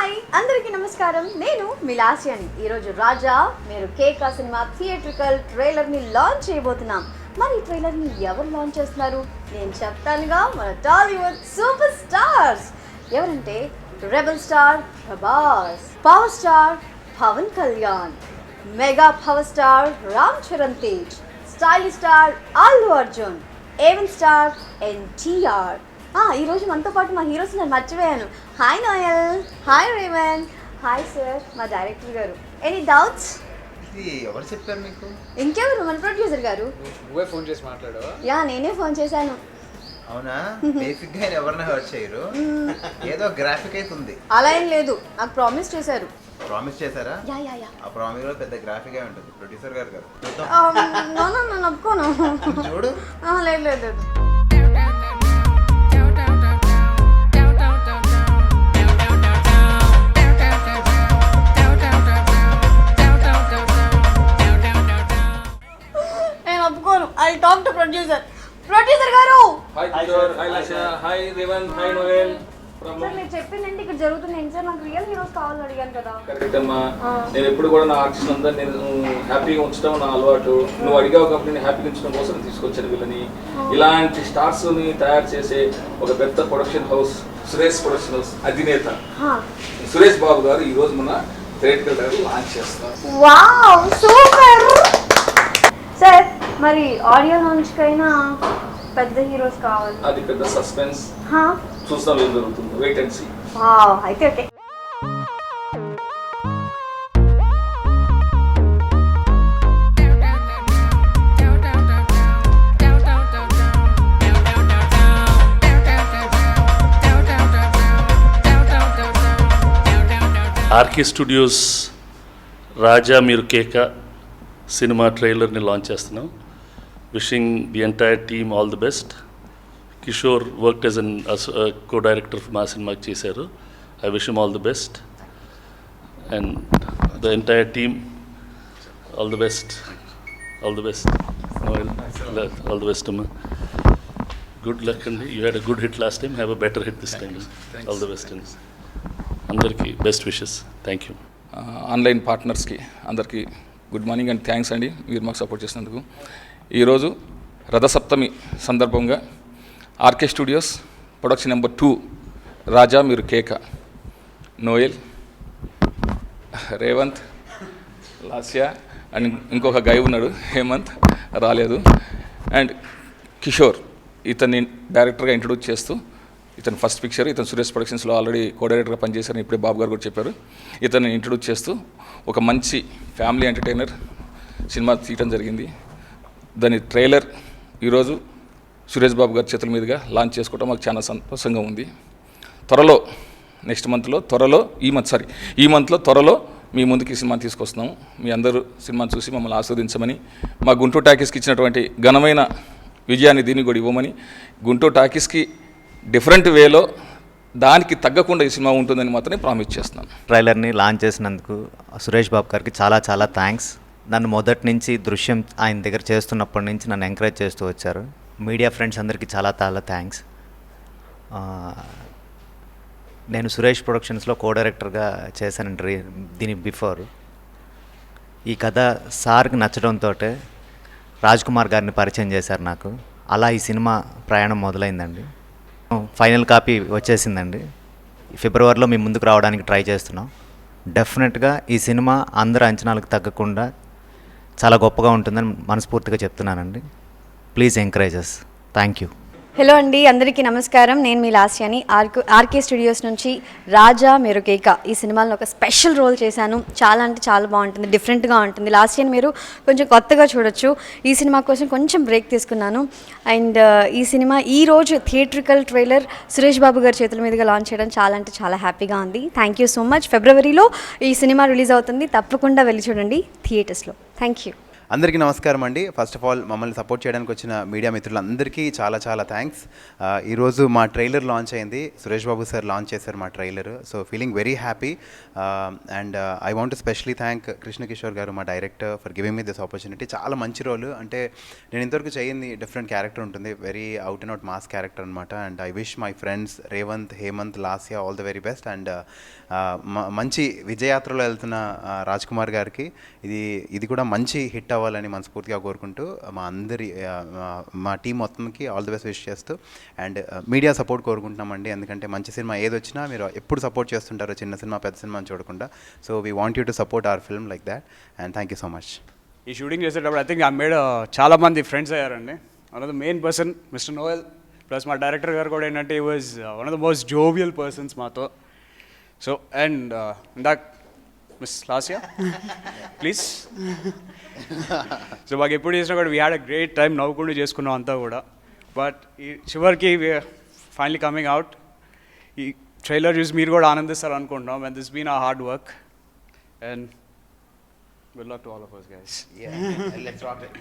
Hi అందరికీ నమస్కారం. నేను మీ లాస్యాని. ఈరోజు రాజా మీరు కేక సినిమా థియేట్రికల్ ట్రైలర్ని లాంచ్ చేయబోతున్నాం. మరి ఈ ట్రైలర్ని ఎవరు లాంచ్ చేస్తున్నారు నేను చెప్తానుగా. మన టాలీవుడ్ సూపర్ స్టార్స్ ఎవరంటే rebel star Prabhas, power star Pawan Kalyan, mega power star Ram Charan Tej, stylish star Allu Arjun, even star NTR. ఈరోజు మనతో పాటు మా హీరోస్ నేను మర్చిపోయాను. Hi Noel, hi Revan, hi sir మా డైరెక్టర్ గారు. Any doubts? ఎవరు చెప్పారు మీకు? ఇంకెవరు, మన ప్రొడ్యూసర్ గారు. నువ్వే ఫోన్ చేసి మాట్లాడావా? యా నేనే ఫోన్ చేశాను. అవునా? బేసిక్ గా ఎవరిని హర్ట్ చేయరు, ఏదో గ్రాఫిక్ అయితే ఉంది. అలా ఏం లేదు, నాకు ప్రామిస్ చేశారు. ప్రామిస్ చేశారా? Yeah yeah yeah. ఆ ప్రామిస్ లో పెద్ద గ్రాఫిక్ అయి ఉంటుంది. ప్రొడ్యూసర్ గారు గారు నో నో నో ఒప్పుకోను. చూడు. లేదు లేదు లేదు. I'll talk to producer. Producer garu. Hi Kishore, hi Lasha, hi Revan, hi Noel. Sir మీరు చెప్పిందంటే ఇక్కడ జరుగుతుంది ఏంటి సార్? నాకు రియల్ హీరోస్ కావాలని అడిగాను కదా. కరెక్ట్ అమ్మా. నేను ఎప్పుడు కూడా నా ఆర్టిస్ట్ అంతా నేను హ్యాపీగా ఉంచడం నా అలవాటు. నువ్వు అడిగావు కాబట్టి నేను హ్యాపీగా ఉంచడం కోసం తీసుకొచ్చాను వీళ్ళని. ఇలాంటి స్టార్స్ ని తయారు చేసే ఒక పెద్ద production house Suresh production house అధినేత సురేష్ బాబు గారు ఈ రోజు మన థియేట్రికల్ ట్రైలర్ లాంచ్ చేస్తారు. Wow super sir. మరి ఆడియో లాంచ్ కైనా పెద్ద హీరోస్ కావాలి. అది పెద్ద సస్పెన్స్. చూస్తాం ఏం జరుగుతుంది. Wait and see. వావ్ అయితే ఓకే. ఆర్కే స్టూడియోస్ రాజా మీరు కేక సినిమా ట్రైలర్ని లాంచ్ చేస్తున్నాం. Wishing the entire team all the best. Kishore worked as an co-director మా సినిమాకి చేశారు. I wish him all the best and the entire team all the best. All the best. All the best అమ్మా. Good luck అండి. You had a good hit last time, have a better hit this time. All the best అండి. అందరికీ best wishes. Thank you. Online పార్ట్నర్స్కి అందరికీ good morning and thanks అండి మీరు మాకు support చేసినందుకు. ఈరోజు రథసప్తమి సందర్భంగా ఆర్కే స్టూడియోస్ ప్రొడక్షన్ నెంబర్ 2 రాజా మీరు కేక, నోయల్, రేవంత్, లాస్యా అండ్ ఇంకొక గై ఉన్నాడు హేమంత్ రాలేదు, అండ్ కిషోర్ ఇతన్ని డైరెక్టర్గా ఇంట్రొడ్యూస్ చేస్తూ ఇతను ఫస్ట్ పిక్చర్. ఇతను సురేష్ ప్రొడక్షన్స్లో ఆల్రెడీ కో-డైరెక్టర్గా పనిచేశారని ఇప్పుడే బాబు గారు కూడా చెప్పారు. ఇతన్ని ఇంట్రొడ్యూస్ చేస్తూ ఒక మంచి ఫ్యామిలీ ఎంటర్టైనర్ సినిమా తీయటం జరిగింది. దాని ట్రైలర్ ఈరోజు సురేష్ బాబు గారి చేతుల మీదుగా లాంచ్ చేసుకోవడం మాకు చాలా సంతోషంగా ఉంది. త్వరలో నెక్స్ట్ మంత్లో ఈ మంత్లో త్వరలో మీ ముందుకి ఈ సినిమా తీసుకొస్తున్నాము. మీ అందరూ సినిమాని చూసి మమ్మల్ని ఆస్వాదించమని, మా గుంటూరు టాకీస్కి ఇచ్చినటువంటి ఘనమైన విజయాన్ని దీన్ని కూడా ఇవ్వమని, గుంటూరు టాకీస్కి డిఫరెంట్ వేలో దానికి తగ్గకుండా ఈ సినిమా ఉంటుందని మాత్రమే ప్రామిస్ చేస్తున్నాను. ట్రైలర్ని లాంచ్ చేసినందుకు సురేష్ బాబు గారికి చాలా చాలా థ్యాంక్స్. నన్ను మొదటి నుంచి దృశ్యం ఆయన దగ్గర చేస్తున్నప్పటి నుంచి నన్ను ఎంకరేజ్ చేస్తూ వచ్చారు. మీడియా ఫ్రెండ్స్ అందరికీ చాలా చాలా థ్యాంక్స్. నేను సురేష్ ప్రొడక్షన్స్లో కో-డైరెక్టర్గా చేశానండి దీని బిఫోర్. ఈ కథ సార్కి నచ్చడంతో రాజ్ కుమార్ గారిని పరిచయం చేశారు నాకు. అలా ఈ సినిమా ప్రయాణం మొదలైందండి. ఫైనల్ కాపీ వచ్చేసిందండి. ఫిబ్రవరిలో మీ ముందుకు రావడానికి ట్రై చేస్తున్నాం. డెఫినెట్గా ఈ సినిమా అందరి అంచనాలకు తగ్గకుండా చాలా గొప్పగా ఉంటుందని మనస్ఫూర్తిగా చెప్తున్నానండి. Please encourage us. Thank you. Hello అండి, అందరికీ నమస్కారం. నేను మీ లాస్యాని. ఆర్కే స్టూడియోస్ నుంచి రాజా మీరు కేక ఈ సినిమాలో ఒక స్పెషల్ రోల్ చేశాను. చాలా అంటే చాలా బాగుంటుంది, డిఫరెంట్గా ఉంటుంది. లాస్యాని మీరు కొంచెం కొత్తగా చూడొచ్చు. ఈ సినిమా కోసం కొంచెం బ్రేక్ తీసుకున్నాను. అండ్ ఈ సినిమా ఈరోజు థియేట్రికల్ ట్రైలర్ సురేష్ బాబు గారి చేతుల మీదుగా లాంచ్ చేయడం చాలా అంటే చాలా హ్యాపీగా ఉంది. Thank you so much. ఫిబ్రవరిలో ఈ సినిమా రిలీజ్ అవుతుంది, తప్పకుండా వెళ్ళి చూడండి థియేటర్స్లో. Thank you. అందరికీ నమస్కారం అండి. ఫస్ట్ ఆఫ్ ఆల్ మమ్మల్ని సపోర్ట్ చేయడానికి వచ్చిన మీడియా మిత్రులందరికీ చాలా చాలా థ్యాంక్స్. ఈరోజు మా ట్రైలర్ లాంచ్ అయింది. సురేష్ బాబు సార్ లాంచ్ చేశారు మా trailer. So feeling very happy and I want to specially thank Krishna Kishore గారు, మా director, for giving me this opportunity. చాలా మంచి రోల్. అంటే నేను ఇంతవరకు చేయని డిఫరెంట్ క్యారెక్టర్ ఉంటుంది. Very out and out mass character అనమాట. And I wish my friends Revanth, Hemanth, Lasya all the very best. And మంచి విజయయాత్రలో వెళ్తున్న రాజ్ కుమార్ గారికి ఇది కూడా మంచి హిట్ అవ్వాలని మనస్ఫూర్తిగా కోరుకుంటూ మా టీం మొత్తంకి ఆల్ ది బెస్ట్ విష్ చేస్తూ అండ్ మీడియా సపోర్ట్ కోరుకుంటున్నామండి. ఎందుకంటే మంచి సినిమా ఏదొచ్చినా మీరు ఎప్పుడు సపోర్ట్ చేస్తుంటారో, చిన్న సినిమా పెద్ద సినిమా అని చూడకుండా. So we want you to support our film like that and thank you so much. ఈ షూటింగ్ చేసేటప్పుడు ఐ థింక్ ఐ మేడ్ చాలా మంది ఫ్రెండ్స్ అయ్యారండి. One of the main person mister Noel, plus మా director గారు కూడా ఏంటంటే ఈ was one of the most jovial persons మాతో. సో అండ్ ఇందాక మిస్ లాస్యా ప్లీజ్. సో మాకు ఎప్పుడు చేసినా కూడా we had a great time, నవ్వుకుంటూ చేసుకున్నాం అంతా కూడా. బట్ ఈ చివరికి ఫైనలీ కమింగ్ అవుట్, ఈ ట్రైలర్ చూసి మీరు కూడా ఆనందిస్తారు అనుకుంటున్నాం. అండ్ దిస్ బీన్ ఆ hard work and good luck to all of us guys. Yeah, let's rock it.